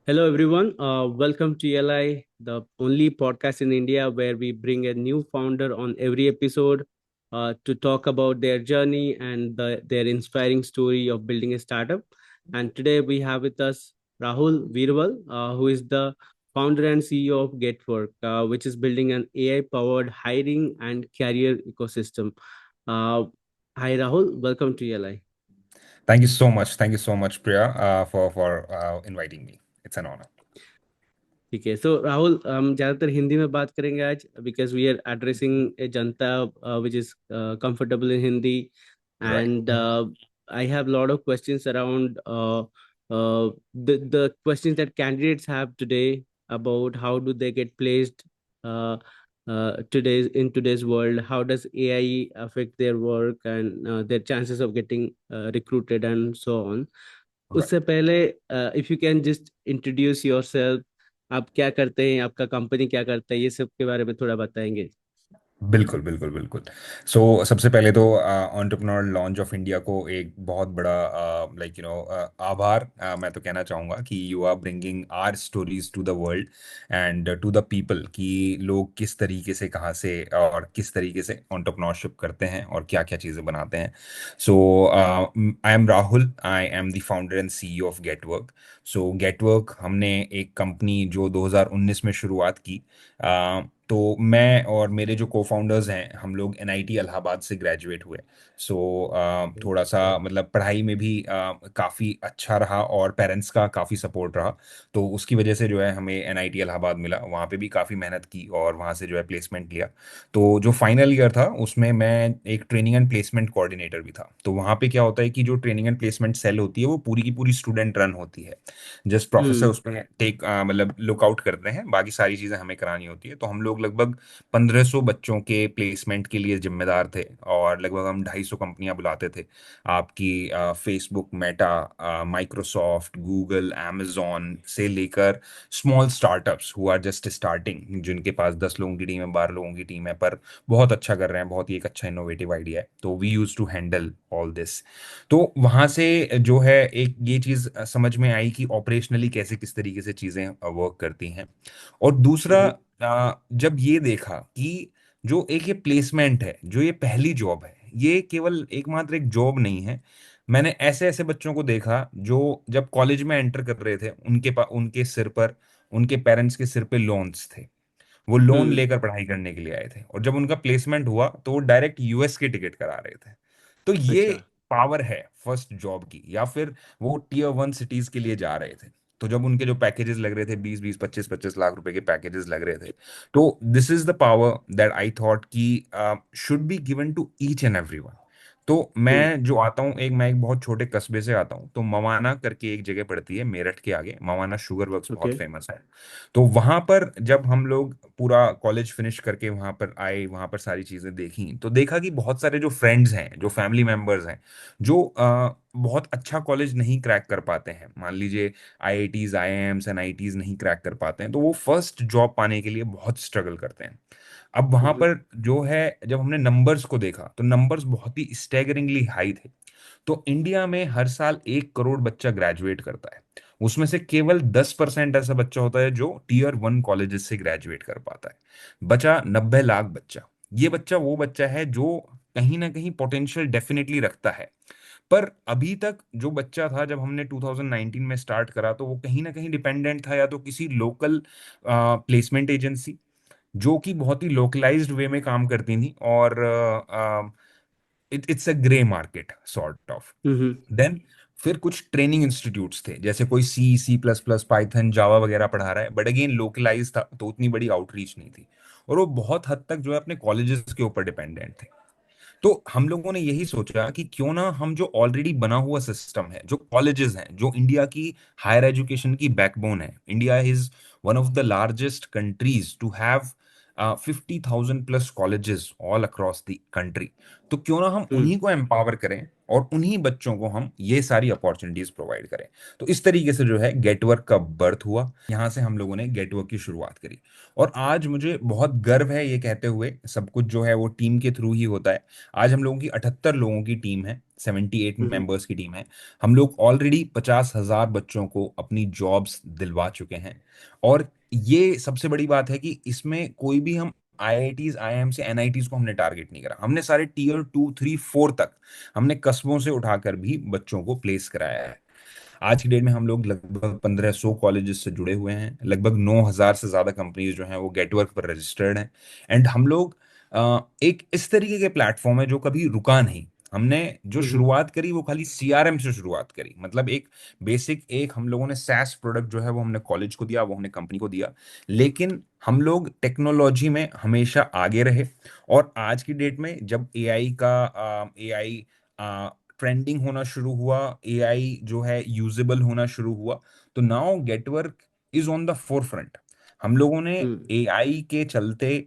Hello, everyone. Welcome to ELI, the only podcast in India where we bring a new founder on every episode to talk about their journey and their inspiring story of building a startup. And today we have with us Rahul Veerwal, who is the founder and CEO of GetWork, which is building an AI-powered hiring and career ecosystem. Uh, Hi, Rahul. Welcome to ELI. Thank you so much. Thank you so much, Priya, for inviting me. It's an honor. ठीक है, सो राहुल, हम ज्यादातर हिंदी में बात करेंगे आज because we are addressing A Janata which is comfortable in Hindi Right. And I have lot of questions around the questions that candidates have today about how do they get placed today's world. How does AI affect their work and their chances of getting recruited and so on. Right. उससे पहले if you can just introduce yourself, आप क्या करते हैं, आपका company क्या करता है, ये सब के बारे में थोड़ा बताएंगे। बिल्कुल बिल्कुल बिल्कुल। सबसे पहले तो एंटरप्रेन्योर लॉन्च ऑफ इंडिया को एक बहुत बड़ा आभार मैं तो कहना चाहूँगा कि you are bringing our stories to the world and to the people कि लोग किस तरीके से कहाँ से और किस तरीके से एंटरप्रेन्योरशिप करते हैं और क्या क्या चीज़ें बनाते हैं। So I am Rahul, I am the founder and CEO of Getwork. Getwork हमने एक कंपनी जो 2019 में शुरुआत की। तो मैं और मेरे जो को फाउंडर्स हैं हम लोग एनआईटी इलाहाबाद से ग्रेजुएट हुए। सो थोड़ा सा मतलब पढ़ाई में भी काफ़ी अच्छा रहा और पेरेंट्स का काफ़ी सपोर्ट रहा। तो उसकी वजह से जो है हमें एनआईटी इलाहाबाद मिला, वहाँ पे भी काफ़ी मेहनत की और वहाँ से जो है प्लेसमेंट लिया। तो जो फाइनल ईयर था उसमें मैं एक ट्रेनिंग एंड प्लेसमेंट कोऑर्डिनेटर भी था। तो वहाँ पे क्या होता है कि जो ट्रेनिंग एंड प्लेसमेंट सेल होती है वो पूरी की पूरी स्टूडेंट रन होती है। जस्ट प्रोफेसर हम्म। उसमें टेक मतलब लुकआउट करते हैं, बाकी सारी चीज़ें हमें करानी होती है। तो हम लोग लगभग 1500 बच्चों के प्लेसमेंट के लिए जिम्मेदार थे और लगभग हम 250 कंपनियां बुलाते थे। आपकी Facebook, Meta, Microsoft, Google, amazon से लेकर small startups who are just starting, जिनके पास 10 लोगों की टीम है, 12 लोगों की टीम है, पर बहुत अच्छा कर रहे हैं, बहुत ही एक अच्छा इनोवेटिव आइडिया है। तो we use to handle all this. तो वहां से जो है एक ये चीज समझ में आई कि ऑपरेशनली कैसे किस तरीके से चीजें वर्क करती हैं। और दूसरा हम्म। जब ये देखा कि जो एक ये प्लेसमेंट है, जो ये पहली जॉब है, ये केवल एकमात्र एक जॉब नहीं है। मैंने ऐसे ऐसे बच्चों को देखा जो जब कॉलेज में एंटर कर रहे थे उनके सिर पर, उनके पेरेंट्स के सिर पे लोन्स थे। वो लोन हम्म। लेकर पढ़ाई करने के लिए आए थे और जब उनका प्लेसमेंट हुआ तो वो डायरेक्ट यूएस के टिकट करा रहे थे। तो ये अच्छा। पावर है फर्स्ट जॉब की। या फिर वो टीयर 1 सिटीज के लिए जा रहे थे, तो जब उनके जो पैकेजेस लग रहे थे 20-20 25-25 लाख रुपए के पैकेजेस लग रहे थे। तो this is the power that I thought कि should be given to each and everyone. तो हम्म। मैं जो आता हूँ, मैं एक बहुत छोटे कस्बे से आता हूँ। तो मवाना करके एक जगह पड़ती है मेरठ के आगे, मवाना शुगर वर्क्स ओके। बहुत फेमस है। तो वहां पर जब हम लोग पूरा कॉलेज फिनिश करके वहां पर आए, वहां पर सारी चीजें देखी, तो देखा कि बहुत सारे जो फ्रेंड्स हैं, जो फैमिली मेंबर्स हैं, जो बहुत अच्छा कॉलेज नहीं क्रैक कर पाते हैं, मान लीजिए आईआईटीज, आईआईएम्स, एनआईटीज नहीं क्रैक कर पाते हैं, तो वो फर्स्ट जॉब पाने के लिए बहुत स्ट्रगल करते हैं। अब वहां हम्म। पर जो है, जब हमने नंबर्स को देखा तो नंबर्स बहुत ही स्टैगरिंगली हाई थे। तो इंडिया में हर साल 1 करोड़ बच्चा ग्रेजुएट करता है, उसमें से केवल 10% ऐसा बच्चा होता है जो टीयर 1 कॉलेजेस से ग्रेजुएट कर पाता है। बचा 90 लाख बच्चा। ये बच्चा वो बच्चा है जो कहीं ना कहीं पोटेंशियल डेफिनेटली रखता है। पर अभी तक जो बच्चा था, जब हमने 2019 में स्टार्ट करा, तो वो कहीं ना कहीं डिपेंडेंट था या तो किसी लोकल प्लेसमेंट एजेंसी जो कि बहुत ही लोकलाइज्ड वे में काम करती थी, और it's a grey market sort of. Hmm. Then फिर कुछ ट्रेनिंग इंस्टीट्यूट्स थे, जैसे कोई C plus plus, Python, Java वगैरह पढ़ा रहा है, बट अगेन लोकलाइज था, तो उतनी बड़ी आउटरीच नहीं थी। और वो बहुत हद तक जो है अपने कॉलेजेस के ऊपर डिपेंडेंट थे। तो हम लोगों ने यही सोचा कि क्यों ना हम जो ऑलरेडी बना हुआ सिस्टम है, जो कॉलेजेस हैं, जो इंडिया की हायर एजुकेशन की बैकबोन है, India is one of the largest countries to have 50,000 plus colleges all across the country. तो क्यों ना हम हम्म। उन्हीं को एम्पावर करें और उन्हीं बच्चों को हम ये सारी अपॉर्चुनिटीज प्रोवाइड करें। तो इस तरीके से जो है गेटवर्क का बर्थ हुआ, यहाँ से हम लोगों ने गेटवर्क की शुरुआत करी। और आज मुझे बहुत गर्व है ये कहते हुए, सब कुछ जो है वो टीम के थ्रू ही होता है। आज हम लोगों की 78 लोगों की टीम है, 78 हम्म मेंबर्स की टीम है। हम लोग ऑलरेडी 50,000 बच्चों को अपनी जॉब्स दिलवा चुके हैं। और ये सबसे बड़ी बात है कि इसमें कोई भी हम आईआईटीज आईआईएम से एनआईटीज को हमने टारगेट नहीं करा, हमने सारे टीयर 2 3 4 तक हमने कस्बों से उठाकर भी बच्चों को प्लेस कराया है। आज की डेट में हम लोग लगभग 1500 कॉलेजेस से जुड़े हुए हैं, लगभग 9,000 से ज्यादा कंपनीज जो हैं वो गेटवर्क पर रजिस्टर्ड हैं। एंड हम लोग एक इस तरीके के प्लेटफॉर्म है जो कभी रुका नहीं। हमने जो हम्म शुरुआत करी वो खाली सीआरएम से शुरुआत करी, मतलब एक बेसिक एक हम लोगों ने सैस प्रोडक्ट जो है वो हमने कॉलेज को दिया, वो हमने कंपनी को दिया। लेकिन हम लोग टेक्नोलॉजी में हमेशा आगे रहे। और आज की डेट में जब एआई ट्रेंडिंग होना शुरू हुआ, एआई जो है यूजेबल होना शुरू हुआ, तो now Getwork is on the forefront. हम लोगों ने हम्म एआई के चलते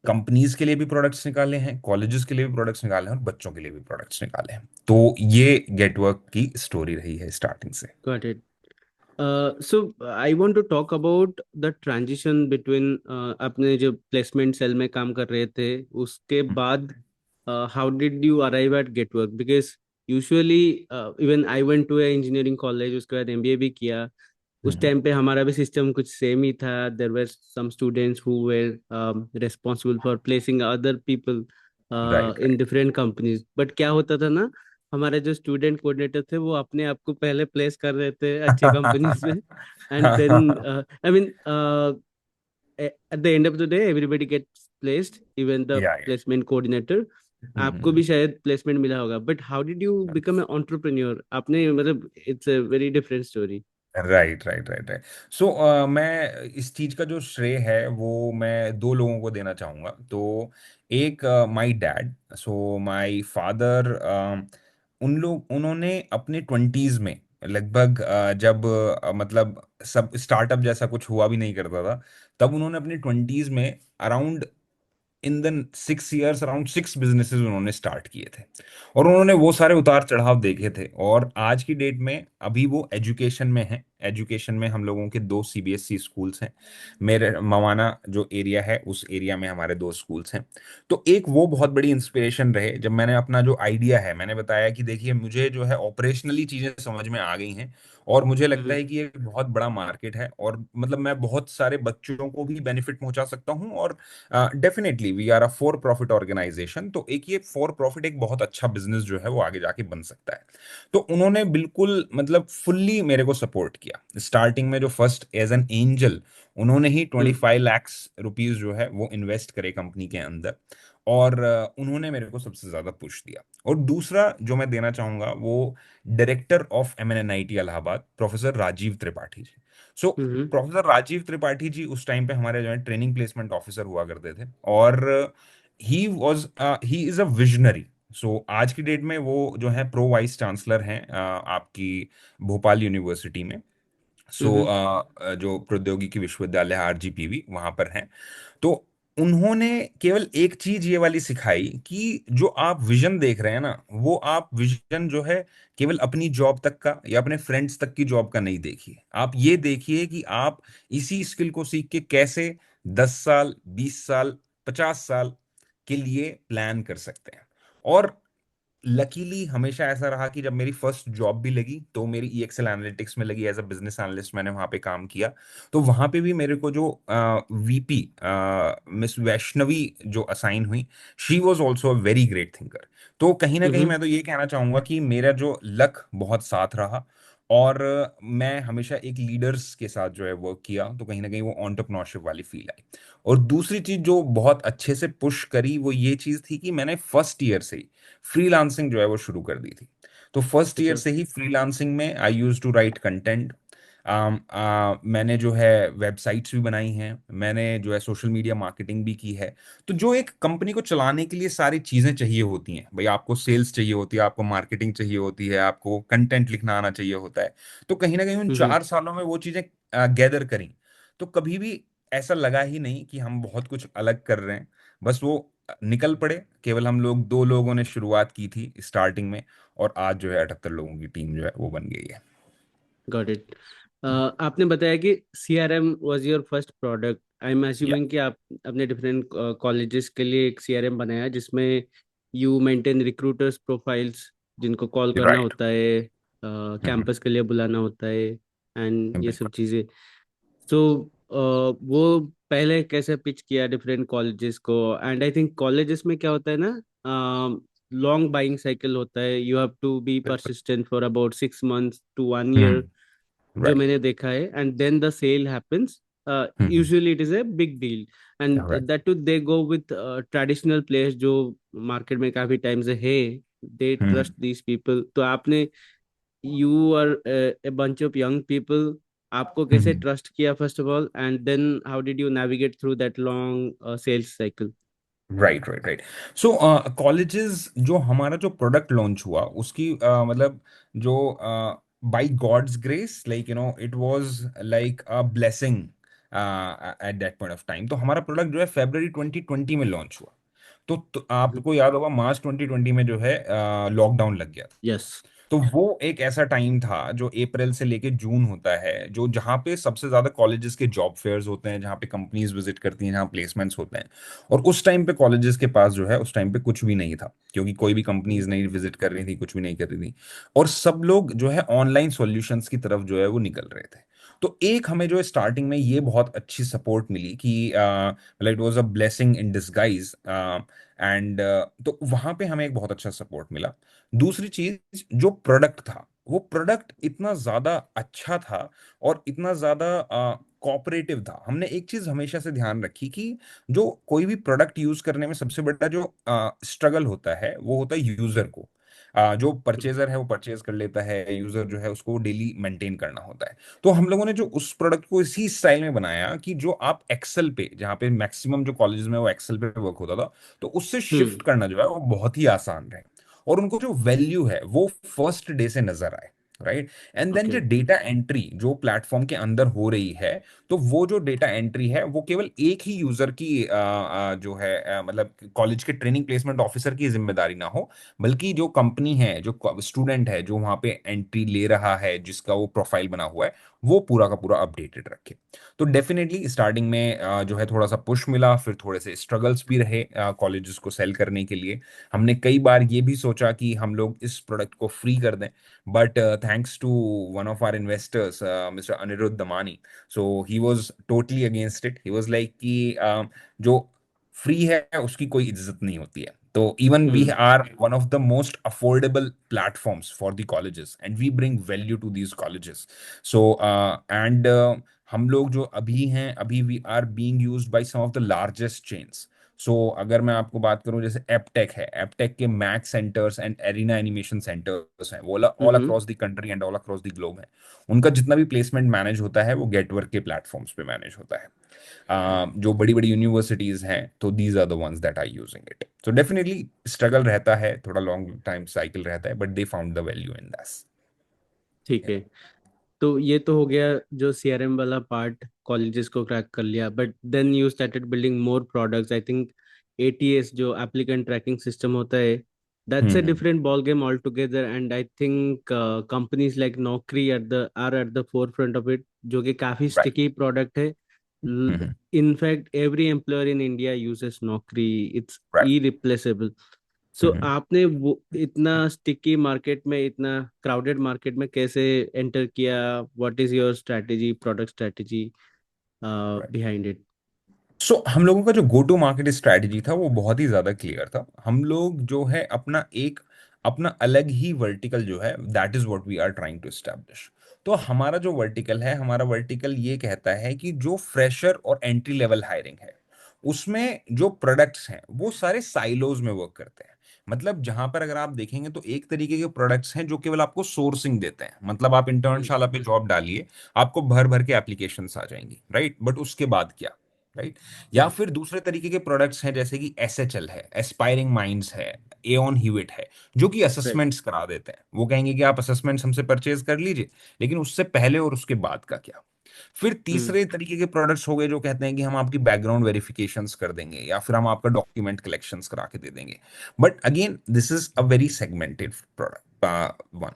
कंपनीज के लिए भी प्रोडक्ट्स निकाले हैं, कॉलेजेस के लिए भी प्रोडक्ट्स निकाले हैं, और बच्चों के लिए भी प्रोडक्ट्स निकाले हैं। तो ये गेटवर्क की स्टोरी रही है स्टार्टिंग से। Got it. So I want to talk about the transition between अपने जो प्लेसमेंट सेल में काम कर रहे थे उसके बाद how did you arrive at Getwork? Because usually even I went to a engineering college, उसके बाद एमबीए भी किया। उस हम्म। टाइम पे हमारा भी सिस्टम कुछ सेम ही था। There were some students who were responsible for placing other people right in right. Different companies. But क्या होता था ना, हमारे जो स्टूडेंट कोऑर्डिनेटर थे वो अपने आप को पहले प्लेस कर रहे थे अच्छे कंपनीज में। And then I mean at the end of the day everybody gets placed, even the या प्लेसमेंट कोऑर्डिनेटर। आपको भी शायद प्लेसमेंट मिला होगा, but how did you become a entrepreneur? आपने मतलब it's a very different story. Right right right right. So मैं इस चीज का जो श्रेय है वो मैं दो लोगों को देना चाहूंगा। तो एक my dad, so my father, उन्होंने अपने 20s में लगभग जब मतलब सब स्टार्टअप जैसा कुछ हुआ भी नहीं करता था, तब उन्होंने अपने 20s में around in the 6 years around 6 businesses उन्होंने स्टार्ट किए थे। और उन्होंने वो सारे उतार चढ़ाव देखे थे, और आज की डेट में अभी वो एजुकेशन में है। एजुकेशन में हम लोगों के दो सीबीएसई स्कूल्स हैं। मेरे मवाना जो एरिया है उस एरिया में हमारे दो स्कूल्स हैं। तो एक वो बहुत बड़ी इंस्पिरेशन रहे। जब मैंने अपना जो आइडिया है मैंने बताया कि देखिए मुझे जो है ऑपरेशनली चीजें समझ में आ गई हैं, और मुझे लगता है कि ये बहुत बड़ा मार्केट है, और मतलब मैं बहुत सारे बच्चों को भी बेनिफिट पहुंचा सकता हूँ। और definitely we are a for profit organisation, तो एक ये फॉर प्रॉफिट एक बहुत अच्छा बिजनेस जो है वो आगे जाके बन सकता है। तो उन्होंने बिल्कुल मतलब फुल्ली मेरे को सपोर्ट किया स्टार्टिंग में। जो फर्स्ट एज एन एंजल उन्होंने ही 25 लाख रुपीज जो है वो इन्वेस्ट करे कंपनी के अंदर। और उन्होंने मेरे को सबसे ज्यादा पुश दिया। और दूसरा जो मैं देना चाहूंगा वो director of MNNIT Allahabad, professor Rajiv Tripathi ji. So hmm professor Rajiv Tripathi ji उस टाइम पे हमारे जो है ट्रेनिंग प्लेसमेंट ऑफिसर हुआ करते थे। और ही इज अ विजनरी। सो आज की डेट में वो जो है प्रो वाइस चांसलर हैं आपकी भोपाल यूनिवर्सिटी में। सो हम्म जो प्रौद्योगिकी विश्वविद्यालय है आरजीपीवी वहां पर हैं। तो उन्होंने केवल एक चीज ये वाली सिखाई कि जो आप विजन देख रहे हैं ना, वो आप विजन जो है केवल अपनी जॉब तक का या अपने फ्रेंड्स तक की जॉब का नहीं देखिए। आप ये देखिए कि आप इसी स्किल को सीख के कैसे 10 साल 20 साल 50 साल के लिए प्लान कर सकते हैं। और लकीली हमेशा ऐसा रहा कि जब मेरी फर्स्ट जॉब भी लगी तो मेरी ईएक्सएल एनालिटिक्स में लगी, एज अ बिजनेस एनालिस्ट मैंने वहां पे काम किया। तो वहां पे भी मेरे को जो वीपी मिस वैष्णवी जो असाइन हुई, she was also a very great thinker. तो कहीं ना कहीं हम्म मैं तो ये कहना चाहूंगा कि मेरा जो लक बहुत साथ रहा। और मैं हमेशा एक लीडर्स के साथ जो है वर्क किया, तो कहीं ना कहीं वो एंटरप्रेन्योरशिप वाली फील आई। और दूसरी चीज जो बहुत अच्छे से पुश करी वो ये चीज थी कि मैंने फर्स्ट ईयर से ही फ्रीलांसिंग जो है वो शुरू कर दी थी। तो फर्स्ट ईयर अच्छा। से ही फ्रीलांसिंग में आई यूज टू राइट कंटेंट। मैंने जो है वेबसाइट्स भी बनाई हैं, मैंने जो है सोशल मीडिया मार्केटिंग भी की है। तो जो एक कंपनी को चलाने के लिए सारी चीजें चाहिए होती हैं भाई, आपको सेल्स चाहिए होती है, आपको मार्केटिंग चाहिए होती है, आपको कंटेंट लिखना आना चाहिए होता है। तो कहीं ना कहीं उन हम्म 4 सालों में वो चीजें गैदर करी। तो कभी भी ऐसा लगा ही नहीं कि हम बहुत कुछ अलग कर रहे हैं। बस वो निकल पड़े। केवल हम लोग 2 लोगों ने शुरुआत की थी स्टार्टिंग में, और आज जो है 78 लोगों की टीम जो है वो बन गई है। Got it. आपने बताया कि CRM was your first product. I am या अज्यूमिंग कि आप अपने डिफरेंट कॉलेजेस के लिए एक सीआरएम बनाया जिसमें यू मेंटेन रिक्रूटर्स प्रोफाइल्स, जिनको कॉल करना राइट। होता है, कैंपस के लिए बुलाना होता है, एंड ये सब बिल्कुल। चीज़ें। सो वो पहले कैसे पिच किया डिफरेंट कॉलेजेस को? एंड आई थिंक कॉलेजेस में क्या होता है ना, लॉन्ग बाइंग साइकिल होता है, यू हैव टू बी बिल्कुल। Persistent for about 6 months to 1 year, जो राइट। मैंने देखा है, and then the sale happens. Usually it is a big deal, and right. that too they go with traditional players जो market में काफी time से है, they trust these people। तो आपने, you are a bunch of young people, आपको कैसे trust किया first of all, and then how did you navigate through that long sales cycle? Right, right, right. So colleges, जो हमारा जो product launch हुआ उसकी मतलब जो by God's grace, like it was like a blessing at that point of time. तो हमारा product जो है February 2020 में लॉन्च हुआ। तो आपको याद होगा मार्च 2020 में जो है लॉकडाउन लग गया। यस। तो वो एक ऐसा टाइम था जो अप्रैल से लेके जून होता है, जो जहाँ पे सबसे ज्यादा कॉलेजेस के जॉब फेयर्स होते हैं, जहाँ पे कंपनीज विजिट करती हैं, जहाँ प्लेसमेंट्स होते हैं। और उस टाइम पे कॉलेजेस के पास जो है उस टाइम पे कुछ भी नहीं था, क्योंकि कोई भी कंपनीज नहीं विजिट कर रही थी, कुछ भी नहीं कर रही थी। और सब लोग जो है ऑनलाइन सॉल्यूशंस की तरफ जो है वो निकल रहे थे। तो एक हमें जो है स्टार्टिंग में ये बहुत अच्छी सपोर्ट मिली कि मतलब it was a blessing in disguise. And तो वहां पे हमें एक बहुत अच्छा सपोर्ट मिला। दूसरी चीज, जो प्रोडक्ट था, वो प्रोडक्ट इतना ज्यादा अच्छा था और इतना ज्यादा कोऑपरेटिव था। हमने एक चीज हमेशा से ध्यान रखी कि जो कोई भी प्रोडक्ट यूज करने में सबसे बड़ा जो स्ट्रगल होता है वो होता है यूजर को। जो परचेजर है वो परचेज कर लेता है, यूजर जो है उसको डेली मेंटेन करना होता है। तो हम लोगों ने जो उस प्रोडक्ट को इसी स्टाइल में बनाया कि जो आप एक्सेल पे, जहाँ पे मैक्सिमम जो कॉलेजेस में वो एक्सेल पे वर्क होता था, तो उससे शिफ्ट हम्म। करना जो है वो बहुत ही आसान रहे, और उनको जो वैल्यू है वो फर्स्ट डे से नजर आए। राइट। And then okay. जो डेटा एंट्री जो प्लेटफॉर्म के अंदर हो रही है, तो वो जो डेटा एंट्री है वो केवल एक ही यूजर की जो है मतलब कॉलेज के ट्रेनिंग प्लेसमेंट ऑफिसर की जिम्मेदारी ना हो, बल्कि जो कंपनी है, जो स्टूडेंट है जो वहां पे एंट्री ले रहा है, जिसका वो प्रोफाइल बना हुआ है, वो पूरा का पूरा अपडेटेड रखे। तो डेफिनेटली स्टार्टिंग में जो है थोड़ा सा पुश मिला, फिर थोड़े से स्ट्रगल्स भी रहे कॉलेजेस को सेल करने के लिए। हमने कई बार ये भी सोचा कि हम लोग इस प्रोडक्ट को फ्री कर दें, but thanks to one of our investors, mister Aniruddha Damani, so he was totally against it. He was like कि जो फ्री है उसकी कोई इज्जत नहीं होती है। तो even we hmm. Are one of the most affordable platforms for the colleges and we bring value to these colleges. So and हम लोग जो अभी हैं, अभी we are being used by some of the largest chains. So अगर मैं आपको बात करूं, जैसे एपटेक है, एपटेक के MAAC centres and Arena Animation centres हैं, वो all hmm. Across the country and all across the globe है। उनका जितना भी प्लेसमेंट मैनेज होता है वो गेटवर्क के प्लेटफॉर्म्स पे मैनेज होता है। जो बड़ी बड़ी यूनिवर्सिटीज हैं, तो these are the ones that are using it. So definitely struggle रहता है, थोड़ा लॉन्ग टाइम साइकिल रहता है, but they found the value in that. ठीक है। तो ये तो हो गया जो सीआरएम वाला पार्ट, कॉलेजेस को क्रैक कर लिया, but then you started building more products. I think ATS, जो एप्लीकेंट ट्रैकिंग सिस्टम होता है, that's a hmm. Different ball game altogether, and I think companies like Naukri at the forefront of it, जो कि काफी right. Sticky product है। Hmm. In fact every employer in India uses Naukri, it's right. Irreplaceable. So आपने वो इतना sticky market में, इतना crowded market में कैसे एंटर किया? What is your strategy, product strategy right. Behind it? So हम लोगों का जो गो टू मार्केट स्ट्रैटेजी था वो बहुत ही ज्यादा क्लियर था। हम लोग जो है अपना अलग ही वर्टिकल जो है, that is what we are trying to establish. तो हमारा जो वर्टिकल है, हमारा वर्टिकल ये कहता है कि जो फ्रेशर और एंट्री लेवल हायरिंग है, उसमें जो प्रोडक्ट्स हैं वो सारे साइलोज में वर्क करते हैं। मतलब जहां पर अगर आप देखेंगे तो एक तरीके के प्रोडक्ट्स हैं जो केवल आपको सोर्सिंग देते हैं, मतलब आप इंटर्नशाला पे जॉब डालिए, आपको भर भर के एप्लीकेशंस आ जाएंगी, राइट, बट उसके बाद क्या? राइट। या फिर दूसरे तरीके के प्रोडक्ट्स हैं, जैसे कि एसएचएल है, एस्पायरिंग माइंड्स है, एओन ह्यूइट है, जो कि राइट। असेसमेंट्स करा देते हैं। वो कहेंगे कि आप असेसमेंट्स हमसे परचेज कर लीजिए, लेकिन उससे पहले और उसके बाद का क्या? फिर हम्म तीसरे तरीके के प्रोडक्ट्स हो गए जो कहते हैं कि हम आपकी बैकग्राउंड वेरिफिकेशंस कर देंगे या फिर हम आपका डॉक्यूमेंट कलेक्शंस करा के दे देंगे। But again this is a very segmented product one.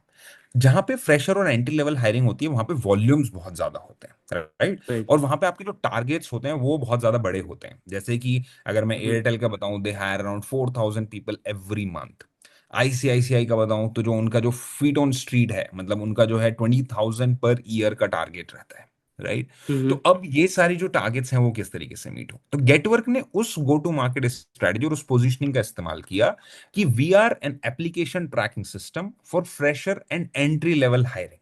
जहां पे फ्रेशर और एंट्री लेवल हायरिंग होती है वहां पे वॉल्यूम्स बहुत ज्यादा होते हैं, राइट। राइट। और वहां पे आपके जो टारगेट्स होते हैं वो बहुत ज्यादा बड़े होते हैं। जैसे कि अगर मैं हम्म एयरटेल का बताऊं, they hire around 4,000 people every month. ICICI का बताऊं तो जो उनका जो फीट ऑन स्ट्रीट है, मतलब उनका जो है 20,000 पर ईयर का टारगेट रहता है, राइट। तो हम्म अब ये सारी जो टारगेट्स हैं वो किस तरीके से मीट हो, तो गेटवर्क ने उस गो टू मार्केट स्ट्रेटजी और उस पोजीशनिंग का इस्तेमाल किया कि we are an application tracking system for fresher and entry level hiring,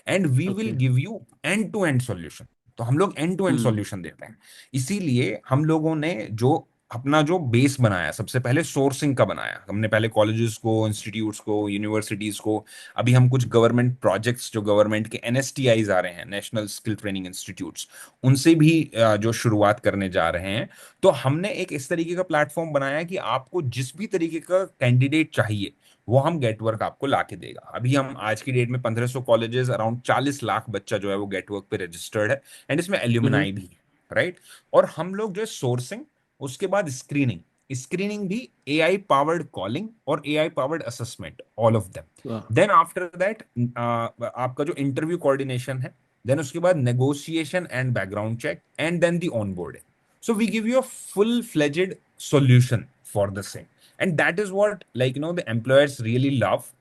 and we will okay. Give you end to end solution. तो हम लोग end to end hmm solution देते हैं। इसीलिए हम लोगों ने जो अपना जो बेस बनाया, सबसे पहले सोर्सिंग का बनाया हमने, पहले कॉलेजेस को, इंस्टीट्यूट्स को, यूनिवर्सिटीज को। अभी हम कुछ गवर्नमेंट प्रोजेक्ट्स जो गवर्नमेंट के एनएसटीआईज आ रहे हैं, नेशनल स्किल ट्रेनिंग इंस्टीट्यूट्स, उनसे भी जो शुरुआत करने जा रहे हैं। तो हमने एक इस तरीके का प्लेटफॉर्म बनाया कि आपको जिस भी तरीके का कैंडिडेट चाहिए वो हम गेटवर्क आपको ला के देगा। अभी हम आज की डेट में 1,500 कॉलेजेस, अराउंड 40 लाख बच्चा जो है वो गेटवर्क पे रजिस्टर्ड है, एंड इसमें हम्म। एल्यूमिनाई भी, राइट। और हम लोग जो है सोर्सिंग, उसके बाद स्क्रीनिंग, स्क्रीनिंग भी एआई पावर्ड कॉलिंग और AI powered assessment, all of वाह। देम। देन आफ्टर दैट आपका जो इंटरव्यू कोऑर्डिनेशन है, देन उसके बाद negotiation and background check, and then the onboarding. So we give you a full fledged solution for the same, and that is what, like, the employers really love.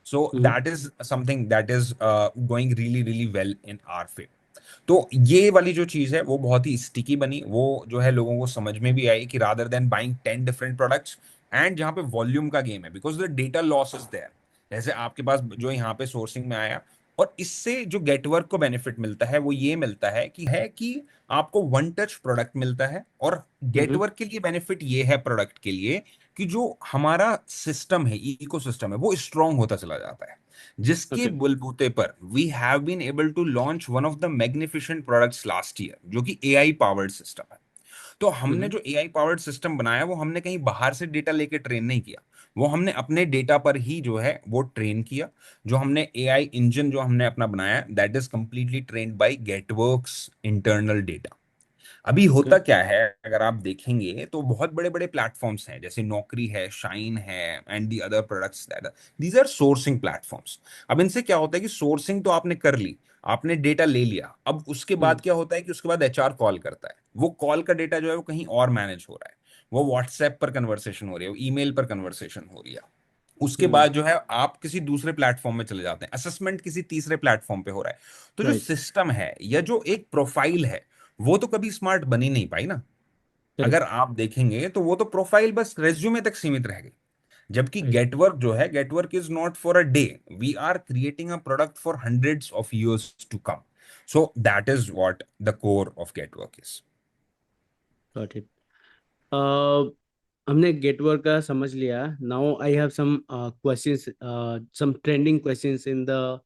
So hmm that is something that is going really really well in our favor. तो ये वाली जो चीज है वो बहुत ही sticky बनी, वो जो है लोगों को समझ में भी आई कि rather than buying 10 different products, and जहां पे वॉल्यूम का गेम है, because the data loss is there. जैसे आपके पास जो यहाँ पे सोर्सिंग में आया, और इससे जो गेटवर्क को बेनिफिट मिलता है वो ये मिलता है कि आपको वन टच प्रोडक्ट मिलता है। और हम्म। गेटवर्क के लिए बेनिफिट ये है प्रोडक्ट के लिए कि जो हमारा सिस्टम है, इकोसिस्टम है, वो स्ट्रांग होता चला जाता है, जिसके ओके। बलबूते पर we have been able to launch one of the magnificent products last year, जो कि एआई पावर्ड सिस्टम है। तो हमने हम्म। जो एआई पावर्ड सिस्टम बनाया वो हमने कहीं बाहर से डेटा लेके ट्रेन नहीं किया, वो हमने अपने डेटा पर ही जो है वो ट्रेन किया। जो हमने एआई इंजन जो हमने अपना बनाया, that is completely trained by Getwork's internal data. अभी ओके। होता क्या है, अगर आप देखेंगे तो बहुत बड़े बड़े प्लेटफॉर्म्स हैं, जैसे नौकरी है, शाइन है, and the other products, that these are sourcing platforms. अब इनसे क्या होता है कि सोर्सिंग तो आपने कर ली, आपने डेटा ले लिया, अब उसके बाद हम्म क्या होता है कि उसके बाद एचआर कॉल करता है, वो कॉल का डेटा जो है वो कहीं और मैनेज हो रहा है, वो व्हाट्सएप पर कन्वर्सेशन हो रही है, वो ईमेल पर कन्वर्सेशन हो रही है। उसके हम्म। बाद जो है आप किसी दूसरे प्लेटफॉर्म में चले जाते हैं, असेसमेंट किसी तीसरे प्लेटफॉर्म पे हो रहा है। तो जो राइट। सिस्टम है या जो एक प्रोफाइल है, वो तो कभी स्मार्ट बनी नहीं पाई ना। अगर करेक्ट। आप देखेंगे तो वो तो प्रोफाइल बस रेज्यूमे तक सीमित रह गई। जबकि राइट। गेटवर्क जो है, Getwork is not for a day, we are creating a product for hundreds of years to come. So that is what the core of Getwork is. Got it. हमने Getwork का समझ लिया। Now I have some questions, some trending questions in the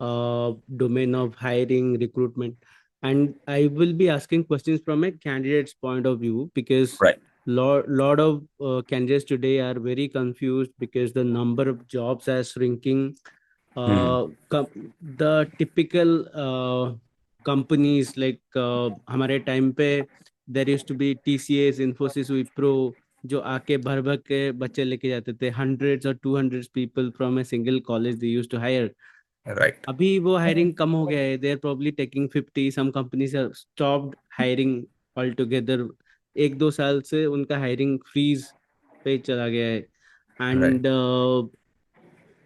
domain of hiring, recruitment, and I will be asking questions from a candidate's point of view, because right. lot of candidates today are very confused because the number of jobs are shrinking. Hmm. The typical companies like हमारे time पे there used to be TCS, Infosys, Wipro, जो आके भर भर के बच्चे लेके जाते थे, hundreds or 200 people from a single college they used to hire. Right. अभी वो हायरिंग कम हो गया है, they are probably taking 50, some companies have stopped hiring all together. एक दो साल से उनका हायरिंग फ्रीज पे चला गया है, right. And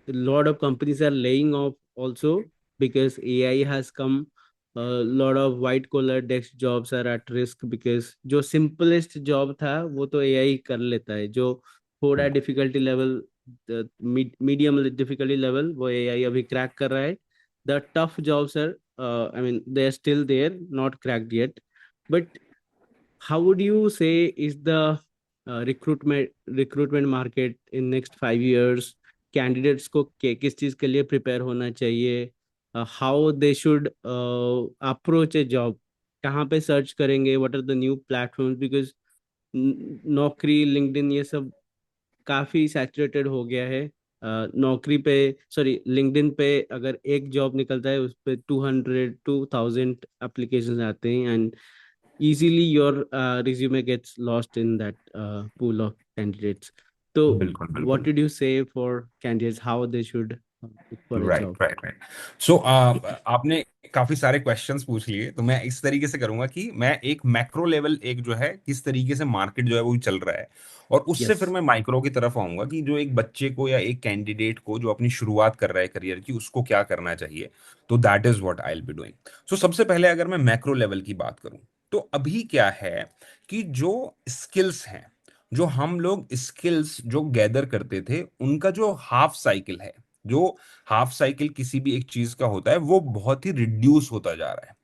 a lot of companies are laying off also because AI has come. A lot of white collar desk jobs are at risk because जो simplest job था वो तो AI कर लेता है, जो थोड़ा difficulty level, medium difficulty level, वो AI अभी crack कर रहा है. The tough jobs are, I mean, they are still there, not cracked yet. But how would you say is the recruitment market in next 5 years? Candidates को किस चीज के लिए प्रिपेयर होना चाहिए? How they should approach a job? कहाँ पे search करेंगे? What are the new platforms? Because Naukri, LinkedIn, ये सब काफी सैचुरेटेड हो गया है. नौकरी पे, सॉरी, लिंक्डइन पे अगर एक जॉब निकलता है उस पे 200 to 1000 एप्लीकेशन आते हैं, and easily your resume gets lost in that pool of candidates. So बिल्कुल what बिल्कुल। did you say for candidates how they should look for a right job? Right right. So आपने काफी सारे questions पूछ लिए, तो मैं इस तरीके से करूंगा कि मैं एक मैक्रो लेवल, एक जो है किस तरीके से मार्केट जो है वो चल रहा है, और उससे फिर Yes. मैं माइक्रो की तरफ आऊंगा कि जो एक बच्चे को या एक कैंडिडेट को जो अपनी शुरुआत कर रहा है करियर की, उसको क्या करना चाहिए। तो that is what I will be doing. So सबसे पहले अगर मैं मैक्रो लेवल की बात करूं, तो अभी क्या है कि जो स्किल्स हैं, जो हम लोग स्किल्स जो गैदर करते थे, उनका जो हाफ साइकिल है, जो हाफ साइकिल किसी भी एक चीज का होता है, वो बहुत ही रिड्यूस होता जा रहा है।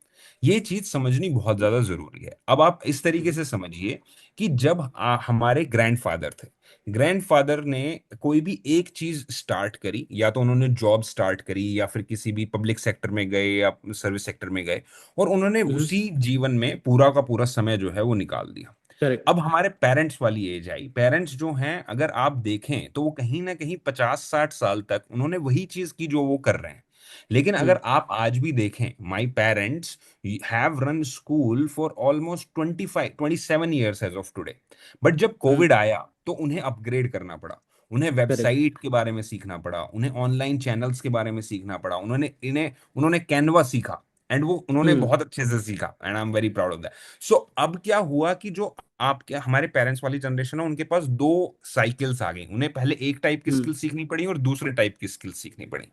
ये चीज समझनी बहुत ज्यादा जरूरी है। अब आप इस तरीके Mhm. से समझिए कि जब हमारे ग्रैंडफादर थे, ग्रैंडफादर ने कोई भी एक चीज स्टार्ट करी, या तो उन्होंने जॉब स्टार्ट करी, या फिर किसी भी पब्लिक सेक्टर में गए या सर्विस सेक्टर में गए, और उन्होंने Mhm. उसी जीवन में पूरा का पूरा समय जो है वो निकाल दिया। Correct. अब हमारे पेरेंट्स वाली एज आई, पेरेंट्स जो हैं अगर आप देखें तो वो कहीं ना कहीं 50-60 साल तक उन्होंने वही चीज की जो वो कर रहे हैं। लेकिन Mm. अगर आप आज भी देखें, my parents have run school for almost 25-27 years as of today. But जब Mm. कोविड आया तो उन्हें अपग्रेड करना पड़ा, उन्हें Correct. वेबसाइट के बारे में सीखना पड़ा, उन्हें ऑनलाइन चैनल्स के बारे में सीखना पड़ा, उन्होंने कैनवा सीखा, एंड वो उन्होंने Mm. बहुत अच्छे से सीखा, and I am very proud of that. So अब क्या हुआ कि जो आपके हमारे पेरेंट्स वाली जनरेशन है, उनके पास दो साइकिल्स आ गई, उन्हें पहले एक टाइप की Mm. स्किल सीखनी पड़ी और दूसरे टाइप की स्किल सीखनी पड़ी।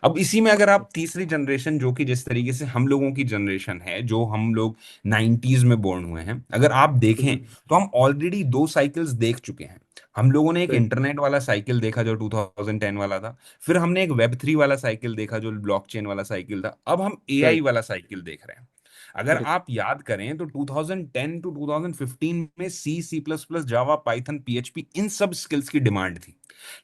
अब इसी में अगर आप तीसरी जनरेशन, जो कि जिस तरीके से हम लोगों की जनरेशन है, जो हम लोग 90s में बोर्न हुए हैं, अगर आप देखें Mhm. तो हम ऑलरेडी दो साइकिल्स देख चुके हैं। हम लोगों ने एक Correct. इंटरनेट वाला साइकिल देखा जो 2010 वाला था, फिर हमने एक वेब 3 वाला साइकिल देखा जो ब्लॉकचेन वाला साइकिल था, अब हम एआई Right. वाला साइकिल देख रहे हैं। अगर Correct. आप याद करें तो 2010 टू 2015 में सी प्लस प्लस, जावा, पाइथन, पीएचपी, इन सब स्किल्स की डिमांड थी।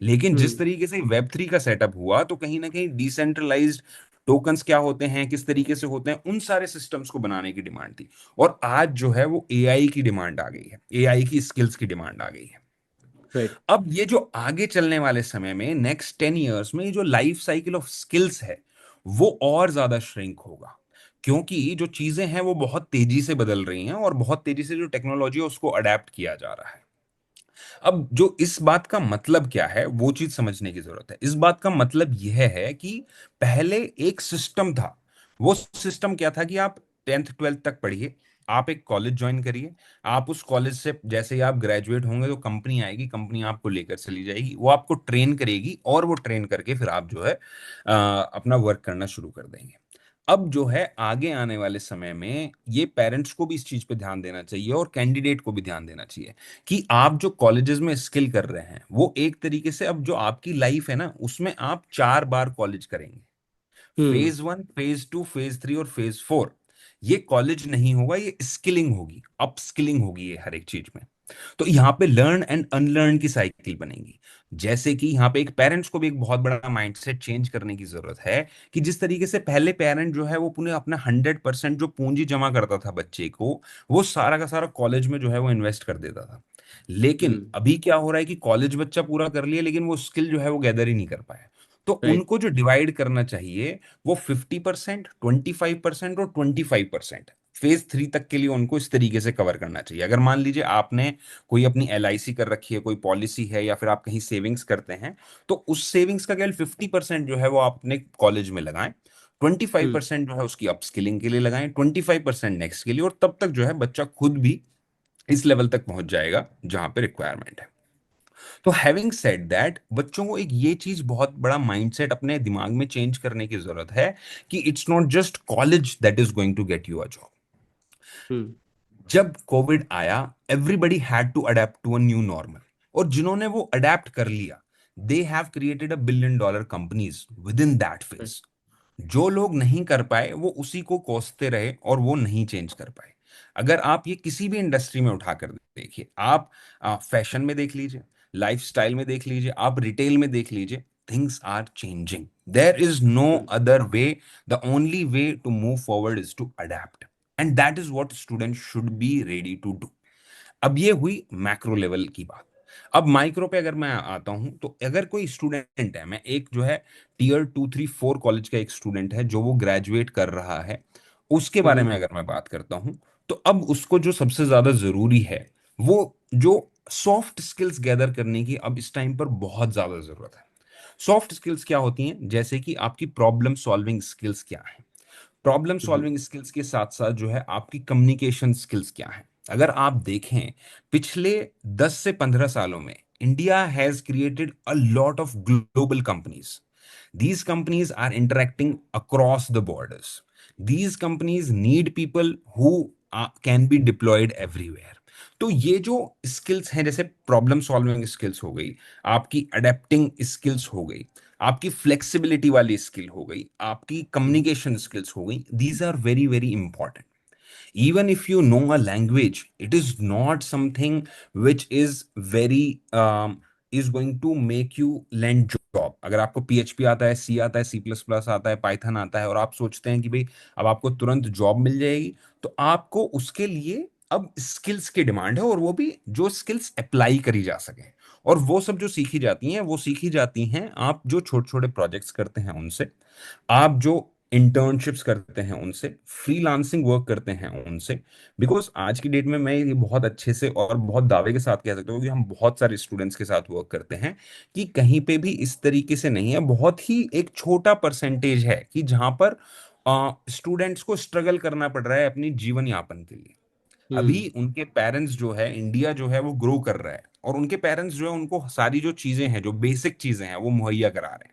लेकिन जिस Mm. तरीके से वेब 3 का सेटअप हुआ, तो कहीं ना कहीं डिसेंट्रलाइज्ड टोकन्स क्या होते हैं, किस तरीके से होते हैं, उन सारे सिस्टम्स को बनाने की डिमांड थी। और आज जो है वो एआई की डिमांड आ गई है, एआई की स्किल्स की डिमांड आ गई है। Right. अब ये जो आगे चलने वाले समय में नेक्स्ट 10 ईयर्स में ये जो लाइफ साइकिल ऑफ स्किल्स है, वो और ज्यादा श्रिंक होगा, क्योंकि जो चीजें हैं वो बहुत तेजी से बदल रही हैं, और बहुत तेजी से जो टेक्नोलॉजी है उसको अडेप्ट किया जा रहा है। अब जो इस बात का मतलब क्या है, वो चीज समझने की जरूरत है। इस बात का मतलब यह है कि पहले एक सिस्टम था। वो सिस्टम क्या था कि आप 10th 12th तक पढ़िए, आप एक कॉलेज ज्वाइन करिए, आप उस कॉलेज से जैसे ही आप ग्रेजुएट होंगे तो कंपनी आएगी, कंपनी आपको लेकर चली जाएगी, वो आपको ट्रेन करेगी, और वो ट्रेन करके फिर आप जो है अपना वर्क करना शुरू कर देंगे। अब जो है आगे आने वाले समय में ये पेरेंट्स को भी इस चीज पे ध्यान देना चाहिए, और कैंडिडेट को भी ध्यान देना चाहिए कि आप जो कॉलेजेस में स्किल कर रहे हैं, वो एक तरीके से अब जो आपकी लाइफ है ना, उसमें आप 4 बार कॉलेज करेंगे। Mm. फेज 1, फेज 2, फेज 3 और फेज 4। ये कॉलेज नहीं होगा, ये स्किलिंग होगी, अप स्किलिंग होगी ये हर एक चीज में। तो यहाँ पे लर्न एंड अनलर्न की साइकिल बनेगी। जैसे कि यहाँ पे एक पेरेंट्स को भी एक बहुत बड़ा माइंडसेट चेंज करने की जरूरत है, कि जिस तरीके से पहले पेरेंट जो है वो पुणे अपना 100% जो पूंजी जमा करता था बच्चे को, वो सारा का सारा कॉलेज में जो है वो इन्वेस्ट कर देता था। लेकिन Mm. अभी क्या हो रहा है कि कॉलेज बच्चा पूरा कर लिया, लेकिन वो स्किल जो है वो गैदर ही नहीं कर पाया। तो Right. उनको जो डिवाइड करना चाहिए, वो 50%, 25% और 25% फेज 3 तक के लिए उनको इस तरीके से कवर करना चाहिए। अगर मान लीजिए आपने कोई अपनी एलआईसी कर रखी है, कोई पॉलिसी है, या फिर आप कहीं सेविंग्स करते हैं, तो उस सेविंग्स का केवल 50% जो है वो आप अपने कॉलेज में लगाएं, ट्वेंटी फाइव Mm. परसेंट जो है उसकी अपस्किलिंग के लिए लगाएं, 25% नेक्स्ट के लिए, और तब तक जो है बच्चा खुद भी इस लेवल तक पहुंच जाएगा जहां पे रिक्वायरमेंट है। तो हैविंग सेड दैट, बच्चों को एक ये चीज बहुत बड़ा माइंडसेट अपने दिमाग में चेंज करने की जरूरत है कि it's not just college that is going to get you a job. Mm. जब कोविड आया, everybody had to adapt to a new normal, और जिन्होंने वो अडेप्ट कर लिया, they have created $1 billion companies within that Right. Phase. जो लोग नहीं कर पाए वो उसी को कोसते रहे, और वो नहीं चेंज कर पाए। अगर आप ये किसी भी इंडस्ट्री में उठाकर देखिए, आप फैशन में देख लीजिए, लाइफस्टाइल में देख लीजिए, आप रिटेल में देख लीजिए, things are changing. There is no Mm. Other way. The only way to move forward is to adapt, and that is what student should be ready to do. अब ये हुई मैक्रो लेवल की बात। अब micro पे अगर मैं आता हूं, तो अगर कोई स्टूडेंट है, मैं एक जो है टियर 2, 3, 4 कॉलेज का एक स्टूडेंट है जो वो ग्रेजुएट कर रहा है, उसके बारे हम्म में अगर मैं बात करता हूं, तो अब उसको जो सबसे ज्यादा जरूरी है, वो जो सॉफ्ट स्किल्स गैदर करने की अब इस टाइम पर बहुत ज्यादा जरूरत है। सॉफ्ट स्किल्स क्या होती हैं? जैसे कि आपकी प्रॉब्लम सॉल्विंग स्किल्स क्या है, प्रॉब्लम हम्म सॉल्विंग स्किल्स के साथ साथ जो है आपकी कम्युनिकेशन स्किल्स क्या है। अगर आप देखें, पिछले 10 से 15 सालों में India has created a lot of global companies. These companies are interacting across the borders. These companies need people who can be deployed everywhere. तो ये जो स्किल्स हैं, जैसे प्रॉब्लम सॉल्विंग स्किल्स हो गई, आपकी अडेप्टिंग स्किल्स हो गई, आपकी फ्लेक्सिबिलिटी वाली स्किल हो गई, आपकी हम्म कम्युनिकेशन स्किल्स हो गई, these are very very important. Even if you know a language, it is not something which is very is going to make you land job। अगर आपको PHP आता है, सी आता है, C++ आता है, पाइथन आता है, और आप सोचते हैं कि भाई अब आपको तुरंत जॉब मिल जाएगी, तो आपको उसके लिए अब स्किल्स की डिमांड है, और वो भी जो स्किल्स अप्लाई करी जा सके। और वो सब जो सीखी जाती हैं, वो सीखी जाती हैं आप जो छोटे छोटे प्रोजेक्ट्स करते हैं उनसे, आप जो इंटर्नशिप्स करते हैं उनसे, फ्रीलांसिंग वर्क करते हैं उनसे। बिकॉज आज की डेट में मैं ये बहुत अच्छे से और बहुत दावे के साथ कह सकता हूँ कि हम बहुत सारे स्टूडेंट्स के साथ वर्क करते हैं, कि कहीं पे भी इस तरीके से नहीं है। बहुत ही एक छोटा परसेंटेज है कि जहां पर स्टूडेंट्स को स्ट्रगल करना पड़ रहा है अपनी जीवन यापन के लिए। हम्म अभी उनके पेरेंट्स जो है, इंडिया जो है वो ग्रो कर रहा है, और उनके पेरेंट्स जो है उनको सारी जो चीजें हैं, जो बेसिक चीजें हैं, वो मुहैया करा रहे हैं।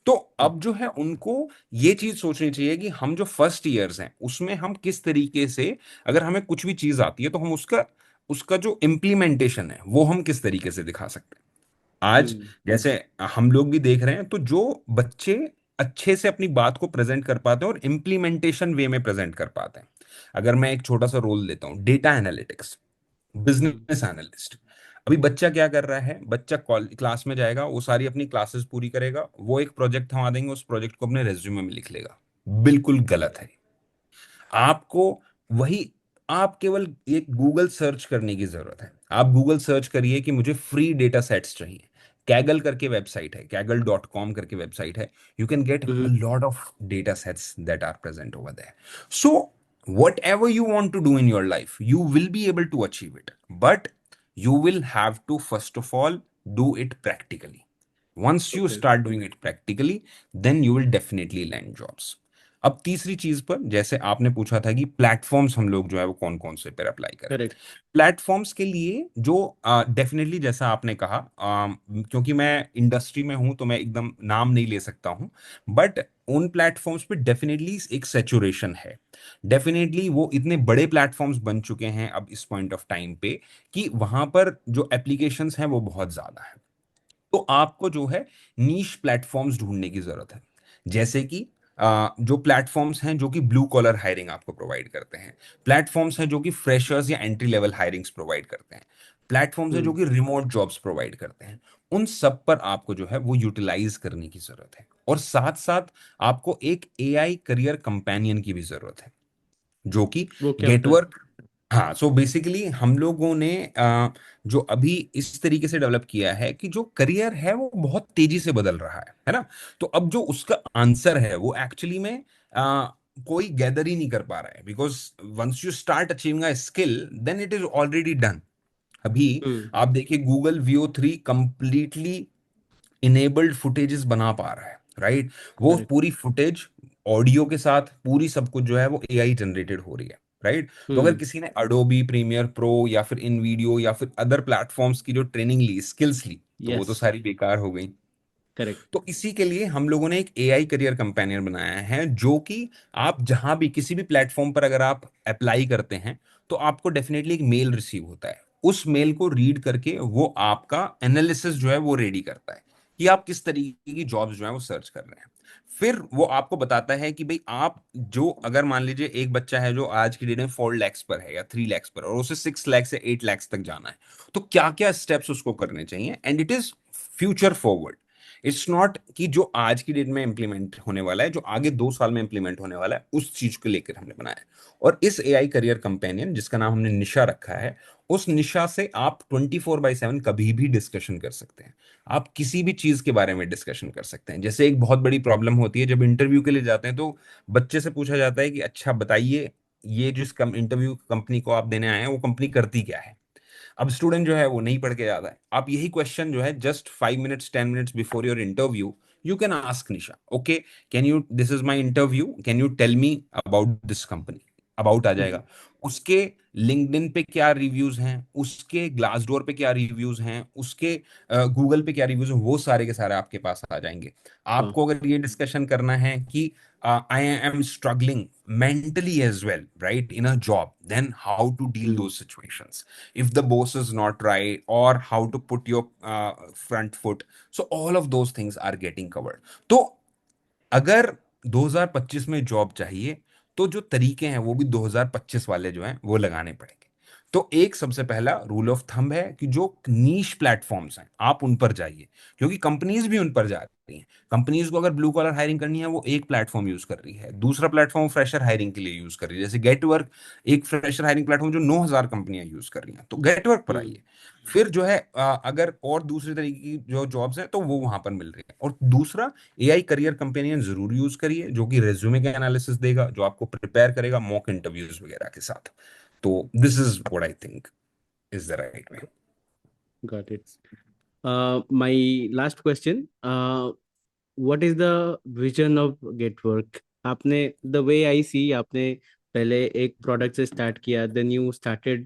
तो अब जो है उनको ये चीज सोचनी चाहिए कि हम जो फर्स्ट ईयर्स हैं उसमें हम किस तरीके से, अगर हमें कुछ भी चीज आती है, तो हम उसका उसका जो इम्प्लीमेंटेशन है वो हम किस तरीके से दिखा सकते हैं। आज हम्म जैसे हम लोग भी देख रहे हैं, तो जो बच्चे अच्छे से अपनी बात को प्रेजेंट कर पाते हैं और इम्प्लीमेंटेशन वे में प्रेजेंट कर पाते हैं। अगर मैं एक छोटा सा रोल लेता हूँ, डेटा एनालिटिक्स, हम्म बिजनेस एनालिस्ट। अभी बच्चा क्या कर रहा है? बच्चा क्लास में जाएगा, वो सारी अपनी क्लासेस पूरी करेगा, वो एक प्रोजेक्ट थमा देंगे, उस प्रोजेक्ट को अपने रेज्यूमे में लिख लेगा। बिल्कुल गलत है। आपको वही, आप केवल एक गूगल सर्च करने की जरूरत है। आप गूगल सर्च करिए कि मुझे फ्री डेटा सेट्स चाहिए। कैगल करके वेबसाइट है, कैगल.com करके वेबसाइट है। You can get a hmm lot of data sets that are present over there. So whatever you want to do in your life, you will be able to achieve it, but you will have to first of all do it practically. Once you okay start doing it practically, then you will definitely land jobs। अब तीसरी चीज पर, जैसे आपने पूछा था कि platforms हम लोग जो है वो कौन कौन से पर अप्लाई करें। करेक्ट प्लेटफॉर्म्स के लिए जो डेफिनेटली जैसा आपने कहा, क्योंकि मैं इंडस्ट्री में हूं तो मैं एकदम नाम नहीं ले सकता हूं, बट उन प्लेटफॉर्म्स पे डेफिनेटली एक सेचुरेशन है। डेफिनेटली वो इतने बड़े प्लेटफॉर्म्स बन चुके हैं अब इस पॉइंट ऑफ टाइम पे, कि वहां पर जो एप्लीकेशंस हैं वो बहुत ज्यादा है। तो आपको जो है नीश प्लेटफॉर्म्स ढूंढने की जरूरत है। जैसे कि जो प्लेटफॉर्म्स हैं जो कि ब्लू कॉलर हायरिंग आपको प्रोवाइड करते हैं, प्लेटफॉर्म्स हैं जो कि फ्रेशर्स या एंट्री लेवल हायरिंग्स प्रोवाइड करते हैं, प्लेटफॉर्म्स हैं जो हम्म कि रिमोट जॉब्स प्रोवाइड करते हैं। उन सब पर आपको जो है वो यूटिलाइज करने की जरूरत है। और साथ साथ आपको एक एआई करियर कंपेनियन की भी जरूरत है, जो कि वो क्या होता है गेटवर्क। हाँ, सो बेसिकली हम लोगों ने जो अभी इस तरीके से डेवलप किया है कि जो करियर है वो बहुत तेजी से बदल रहा है ना। तो अब जो उसका आंसर है वो एक्चुअली में कोई गैदर ही नहीं कर पा रहा है, because once you start achieving a skill, then it is already done. अभी हम्म आप देखिए, Google VO3 completely enabled footages बना पा रहा है, राइट। वो करेक्ट पूरी फुटेज ऑडियो के साथ पूरी सब कुछ जो है वो AI जनरेटेड हो रही है, राइट। तो अगर हम्म किसी ने अडोबी प्रीमियर प्रो या फिर इन वीडियो या फिर अदर प्लेटफॉर्म्स की जो ट्रेनिंग ली, स्किल्स ली, तो वो तो यस सारी बेकार हो गई। करेक्ट तो इसी के लिए हम लोगों ने एक AI करियर कंपेनियन बनाया है, जो कि आप जहां भी किसी भी प्लेटफॉर्म पर अगर आप अप्लाई करते हैं, तो आपको डेफिनेटली एक मेल रिसीव होता है। उस मेल को रीड करके वो आपका एनालिसिस जो है वो रेडी करता है कि आप किस तरीके की जॉब्स जो है वो सर्च कर रहे हैं। फिर वो आपको बताता है कि भाई आप जो, अगर मान लीजिए एक बच्चा है जो आज की डेट में 4 lakhs पर है या 3 lakhs पर, और उसे 6 lakhs या 8 lakhs तक जाना है, तो क्या क्या स्टेप्स उसको करने चाहिए, and it is future forward. It's not कि जो आज की डेट में इम्प्लीमेंट होने वाला है, जो आगे 2 साल में इम्प्लीमेंट होने वाला है, उस चीज को लेकर हमने बनाया है। और इस एआई करियर कंपेनियन जिसका नाम हमने निशा रखा है, उस निशा से आप 24/7 कभी भी डिस्कशन कर सकते हैं। आप किसी भी चीज के बारे में डिस्कशन कर सकते हैं। जैसे एक बहुत बड़ी प्रॉब्लम होती है जब इंटरव्यू के लिए जाते हैं, तो बच्चे से पूछा जाता है कि अच्छा बताइए, ये जिस इंटरव्यू कंपनी को आप देने आए हैं वो कंपनी करती क्या है। अब स्टूडेंट जो है वो नहीं पढ़ के जाता है। आप यही क्वेश्चन जो है just 5 minutes 10 minutes before your interview you can ask Nisha, okay can you, this is my interview, can you tell me about this company. About आ जाएगा। उसके लिंक्डइन पे क्या रिव्यूज हैं, उसके ग्लासडोर पे क्या रिव्यूज हैं, उसके गूगल पे क्या रिव्यूज हैं, वो सारे के सारे आपके पास आ जाएंगे। हाँ। आपको अगर ये डिस्कशन करना है कि I am struggling mentally as well, right, in a job, then how to deal hmm. those situations if the boss is not right, or how to put your front foot. So all of those things are getting covered. तो अगर 2025 में job चाहिए, तो जो तरीके हैं वो भी 2025 वाले जो हैं वो लगाने पड़ेंगे। तो एक सबसे पहला रूल ऑफ थंब है कि जो नीश प्लेटफॉर्म्स हैं आप उन पर जाइए, क्योंकि कंपनीज भी उन पर जा रही हैं। कंपनीज को अगर ब्लू कॉलर हायरिंग करनी है, वो एक प्लेटफॉर्म यूज कर रही है, दूसरा प्लेटफॉर्म फ्रेशर हायरिंग के लिए यूज कर रही है। जैसे गेट वर्क एक फ्रेशर हायरिंग प्लेटफॉर्म जो 9,000 कंपनियां यूज कर रही हैं, तो गेट वर्क पर हम्म। आइए। फिर जो है अगर और दूसरे तरीके की जो जॉब्स हैं तो वो वहां पर मिल रही है। और दूसरा, एआई करियर कंपेनियन जरूर यूज करिए, जो कि रेज्यूमे का एनालिसिस देगा, जो आपको प्रिपेयर करेगा मॉक इंटरव्यूज वगैरह के साथ। तो this is what I think is the right way. Got it. My last question. What is the vision of Getwork? आपने, the way I see, आपने पहले एक प्रोडक्ट से स्टार्ट किया, then you started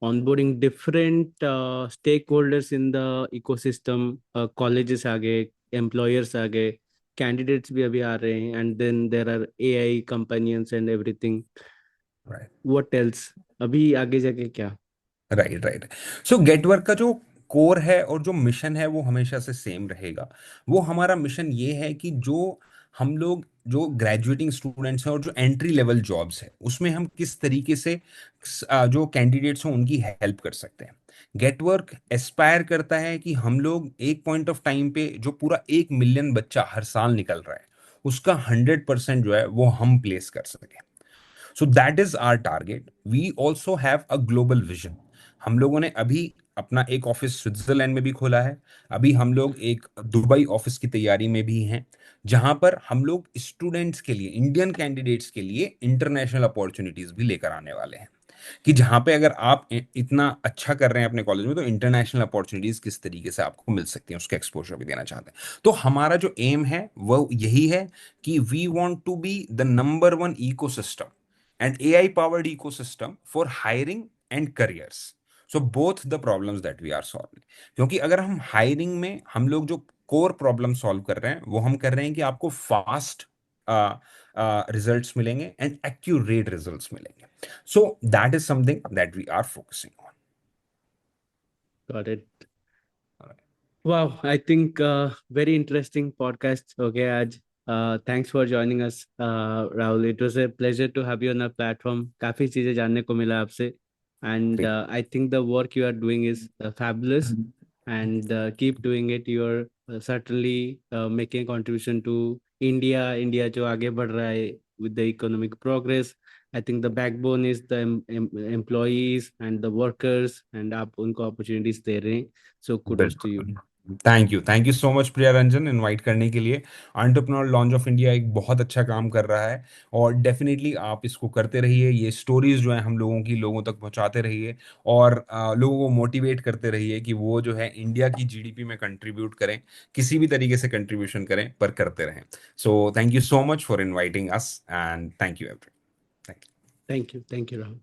onboarding different stakeholders in the ecosystem, colleges आ गए, employers आ गए, candidates भी अभी आ रहे हैं, and then there are AI companions and everything. Right What else? अभी आगे जाके क्या? Right right. सो गेटवर्क का जो कोर है और जो मिशन है वो हमेशा से सेम रहेगा। वो हमारा मिशन ये है कि जो हम लोग जो ग्रेजुएटिंग स्टूडेंट्स हैं और जो एंट्री लेवल जॉब्स है उसमें हम किस तरीके से जो कैंडिडेट्स हैं उनकी हेल्प कर सकते हैं। गेटवर्क एस्पायर करता है कि हम लोग एक पॉइंट ऑफ टाइम पे जो पूरा 1 मिलियन बच्चा हर साल निकल रहा है उसका 100% जो है वो हम प्लेस कर सकें। So that is our target. We also have a global vision. हम लोगों ने अभी अपना एक ऑफिस स्विट्जरलैंड में भी खोला है। अभी हम लोग एक दुबई ऑफिस की तैयारी में भी हैं, जहां पर हम लोग स्टूडेंट्स के लिए, इंडियन कैंडिडेट्स के लिए इंटरनेशनल अपॉर्चुनिटीज भी लेकर आने वाले हैं। कि जहां पे अगर आप इतना अच्छा कर रहे हैं अपने कॉलेज में, तो इंटरनेशनल अपॉर्चुनिटीज किस तरीके से आपको मिल सकती हैं उसका एक्सपोजर भी देना चाहते हैं। तो हमारा जो एम है वो यही है कि we want to be the number one ecosystem and AI powered ecosystem for hiring and careers. So both the problems that we are solving. क्योंकि अगर हम हायरिंग में हम लोग जो कोर प्रॉब्लम सॉल्व कर रहे हैं वो हम कर रहे हैं कि आपको फास्ट रिजल्ट्स मिलेंगे एंड एक्यूरेट रिजल्ट्स मिलेंगे। So that is something that we are focusing Got it. On. Wow, I think very interesting podcast. Okay, Aj. Thanks for joining us, Rahul. It was a pleasure to have you on our platform. काफी चीजें जानने को मिला आपसे, and I think the work you are doing is fabulous, and keep doing it. You're certainly making a contribution to India. India जो आगे बढ़ रहा है with the economic progress. I think the backbone is the employees and the workers, and आप उनको opportunities दे रहे हैं. So kudos to you. बिल्कुल। Thank you so much Priya Ranjan invite करने के लिए। एंटरप्रेन्योर लॉन्च ऑफ इंडिया एक बहुत अच्छा काम कर रहा है, और डेफिनेटली आप इसको करते रहिए। ये स्टोरीज जो है हम लोगों की लोगों तक पहुंचाते रहिए, और लोगों को मोटिवेट करते रहिए कि वो जो है इंडिया की जीडीपी में कंट्रीब्यूट करें, किसी भी तरीके से कंट्रीब्यूशन करें पर करते रहें। So thank you so much for inviting us, and thank you every. Thank you. Thank you, Rahul.